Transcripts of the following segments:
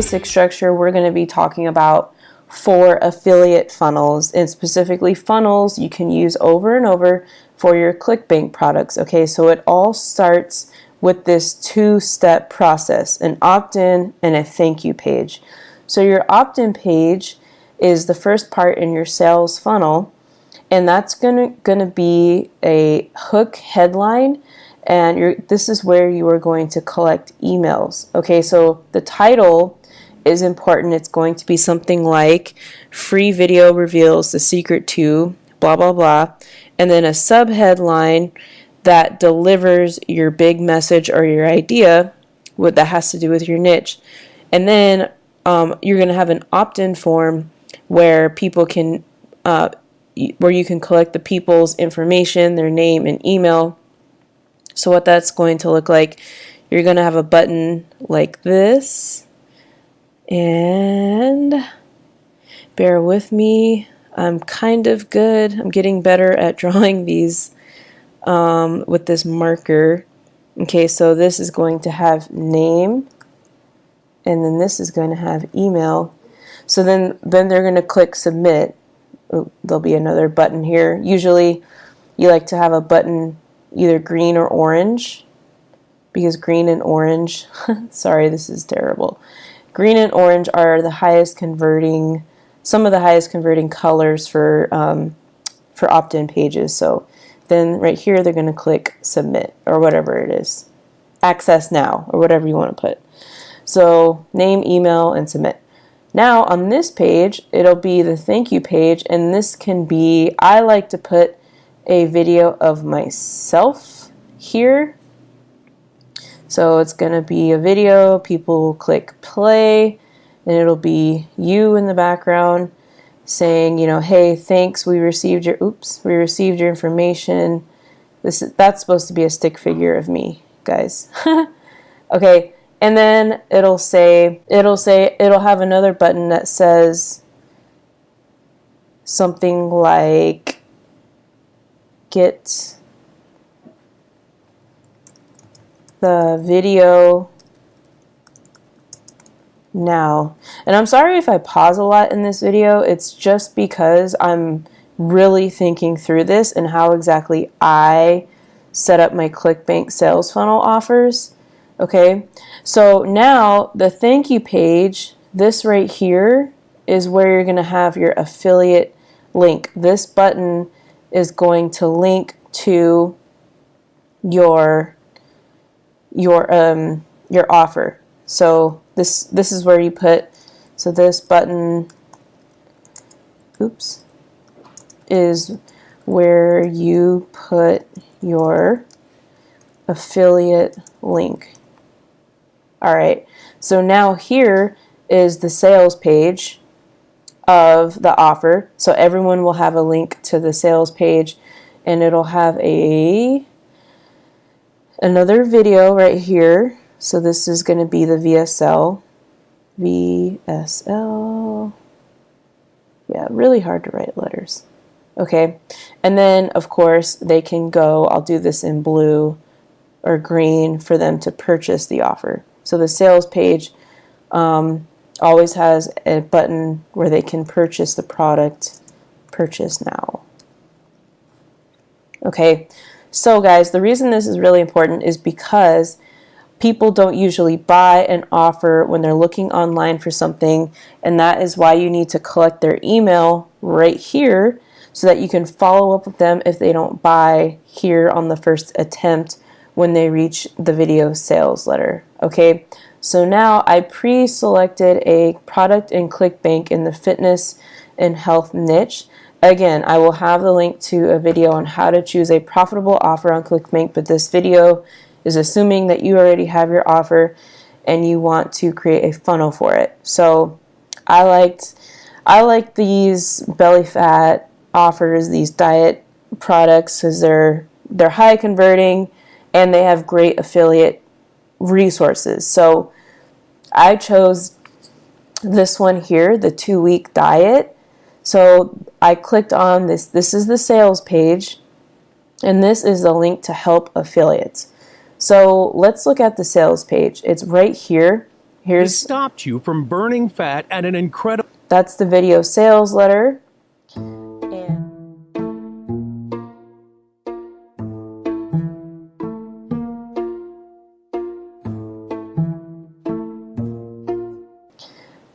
basic structure, we're going to be talking about 4 affiliate funnels, and specifically funnels you can use over and over for your ClickBank products. Okay, so it all starts with this 2-step process, an opt-in and a thank you page. So your opt-in page is the first part in your sales funnel, and that's gonna be a hook headline, and this is where you are going to collect emails. Okay, so the title is important. It's going to be something like free video reveals the secret to blah blah blah, and then a subheadline that delivers your big message or your idea that has to do with your niche. And then you're going to have an opt-in form where people can where you can collect the people's information, their name and email. So what that's going to look like, you're going to have a button like this, and bear with me, I'm kind of good. I'm getting better at drawing these with this marker. Okay, so this is going to have name, and then this is going to have email. So then they're going to click submit. Oh, there'll be another button here. Usually you like to have a button either green or orange, because green and orange sorry, this is terrible. Green and orange are the highest converting, some of the highest converting colors for opt-in pages. So then right here they're going to click submit, or whatever it is, access now, or whatever you want to put. So name, email, and submit. Now on this page it'll be the thank you page, and this can be, I like to put a video of myself here. So it's going to be a video, people click play, and it'll be you in the background saying, you know, hey, thanks, we received your information. That's supposed to be a stick figure of me, guys. Okay, and then it'll have another button that says something like get the video now. And I'm sorry if I pause a lot in this video. It's just because I'm really thinking through this and how exactly I set up my ClickBank sales funnel offers. Okay, so now the thank you page, this right here is where you're going to have your affiliate link. This button is going to link to your offer. So this is where you put, so this button, oops, is where you put your affiliate link. Alright, so now here is the sales page of the offer. So everyone will have a link to the sales page, and it'll have another video right here. So this is going to be the VSL. Yeah, really hard to write letters. Okay, and then of course they can go, I'll do this in blue or green for them to purchase the offer. So the sales page always has a button where they can purchase the product, purchase now. Okay, so guys, the reason this is really important is because people don't usually buy an offer when they're looking online for something, and that is why you need to collect their email right here so that you can follow up with them if they don't buy here on the first attempt when they reach the video sales letter. Okay, so now I pre-selected a product in ClickBank in the fitness and health niche. Again, I will have the link to a video on how to choose a profitable offer on ClickBank, but this video is assuming that you already have your offer and you want to create a funnel for it. So I like these belly fat offers, these diet products, because they're high converting and they have great affiliate resources. So I chose this one here, the 2-week diet. So I clicked on this. This is the sales page, and this is the link to help affiliates. So let's look at the sales page. It's right here. Here's stopped you from burning fat at an incredible... That's the video sales letter.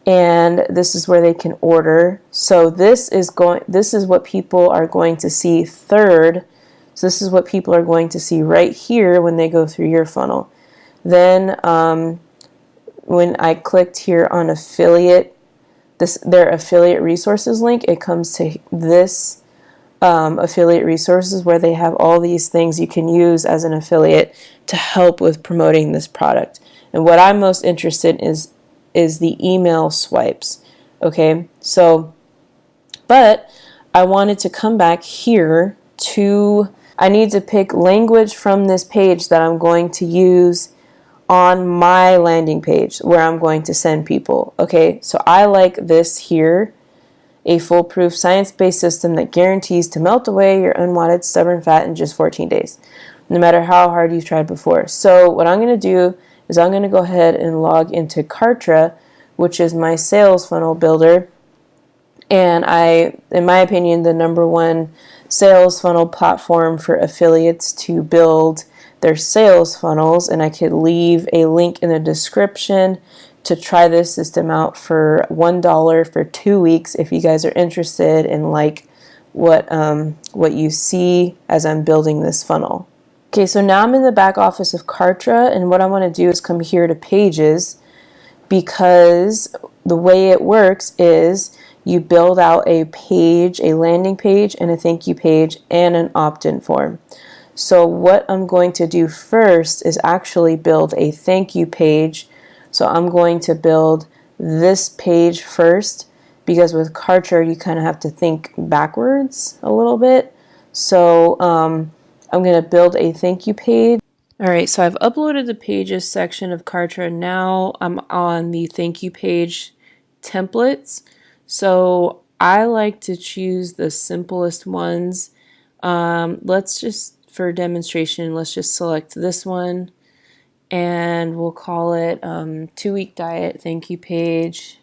And this is where they can order. So this is what people are going to see third. So this is what people are going to see right here when they go through your funnel. Then when I clicked here on affiliate, their affiliate resources link, it comes to this affiliate resources where they have all these things you can use as an affiliate to help with promoting this product. And what I'm most interested in is the email swipes. Okay, so, but I wanted to come back here to, I need to pick language from this page that I'm going to use on my landing page where I'm going to send people. Okay, so I like this here, a foolproof science-based system that guarantees to melt away your unwanted stubborn fat in just 14 days, no matter how hard you've tried before. So what I'm going to do is I'm going to go ahead and log into Kartra, which is my sales funnel builder. And in my opinion, the #1 sales funnel platform for affiliates to build their sales funnels. And I could leave a link in the description to try this system out for $1 for 2 weeks if you guys are interested in like what you see as I'm building this funnel. Okay, so now I'm in the back office of Kartra, and what I want to do is come here to pages, because the way it works is you build out a page, a landing page, and a thank you page, and an opt-in form. So what I'm going to do first is actually build a thank you page. So I'm going to build this page first, because with Kartra you kind of have to think backwards a little bit. So I'm going to build a thank you page. Alright, so I've uploaded the pages section of Kartra. Now I'm on the thank you page templates. So I like to choose the simplest ones. Let's just, for demonstration, let's just select this one, and we'll call it 2-week diet thank you page.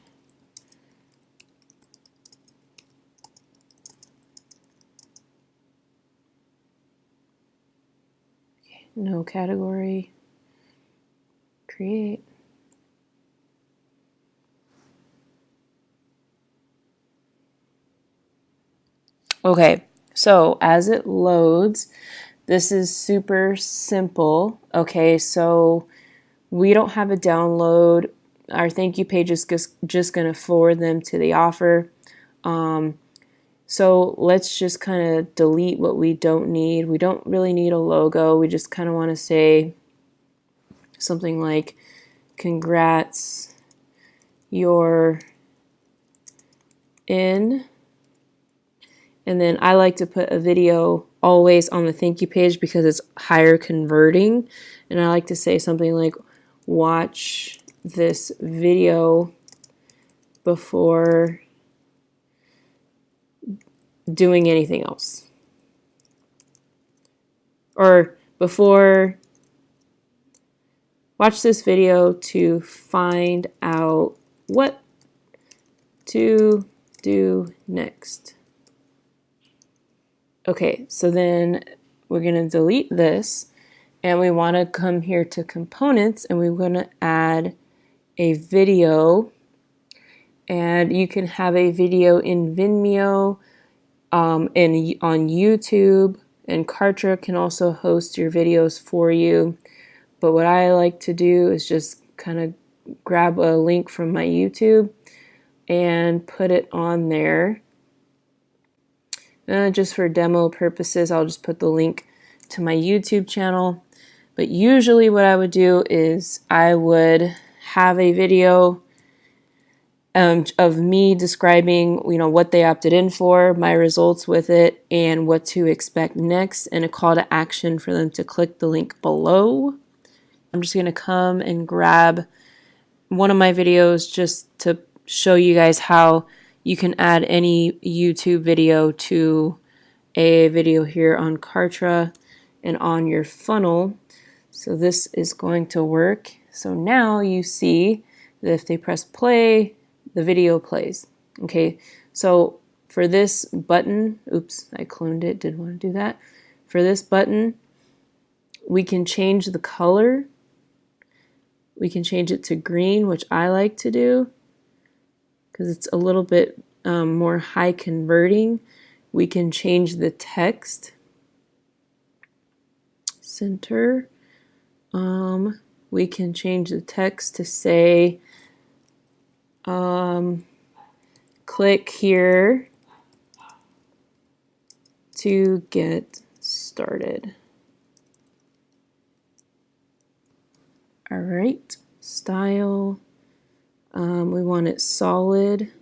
No category. Create. Okay, so as it loads, this is super simple. Okay, so we don't have a download. Our thank you page is just going to forward them to the offer. So let's just kind of delete what we don't need. We don't really need a logo. We just kind of want to say something like, congrats, you're in. And then I like to put a video always on the thank you page because it's higher converting. And I like to say something like, watch this video before doing anything else. Or watch this video to find out what to do next. Okay, so then we're going to delete this, and we want to come here to components, and we're going to add a video. And you can have a video in Vimeo, and on YouTube, and Kartra can also host your videos for you. But what I like to do is just kind of grab a link from my YouTube and put it on there. Just for demo purposes, I'll just put the link to my YouTube channel. But usually what I would do is I would have a video of me describing, what they opted in for, my results with it, and what to expect next, and a call to action for them to click the link below. I'm just going to come and grab one of my videos just to show you guys how you can add any YouTube video to a video here on Kartra and on your funnel. So this is going to work. So now you see If they press play, the video plays. Okay, so for this button, oops, I cloned it, didn't want to do that. For this button, we can change the color. We can change it to green, which I like to do because it's a little bit more high converting. We can change the text. Center. We can change the text to say, click here to get started. All right, style. We want it solid.